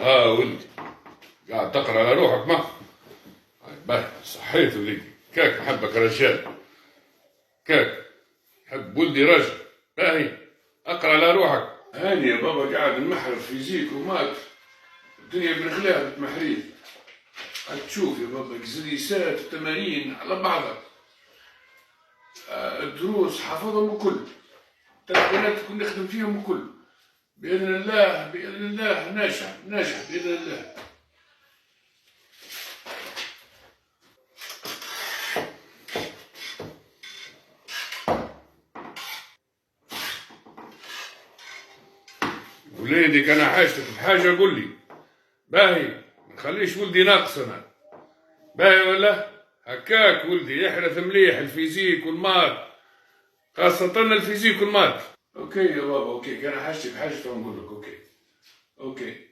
ولدي قاعد تقرا على روحك ما باهي صحيت ولدي كاك نحبك رجال كاك حب ولدي رجل باهي اقرا على روحك. هاني يا بابا قاعد نمحر فيزيك ومات الدنيا بنخلاها بالتمحرير. تشوف يا بابا اكزريسات التمارين على بعضها، الدروس حافظهم الكل، التلفونات كنا نخدم فيهم الكل، بإذن الله بإذن الله ناجح بإذن الله. وليدك أنا حاجتك بحاجة قول لي باهي، ما نخليش ولدي ناقص أنا باهي ولا هكاك. ولدي يحرث مليح الفيزيك والمات، خاصة الفيزيك والمات. اوكي يا بابا اوكي، كان حاجتي بحاجة فنقول لك اوكي.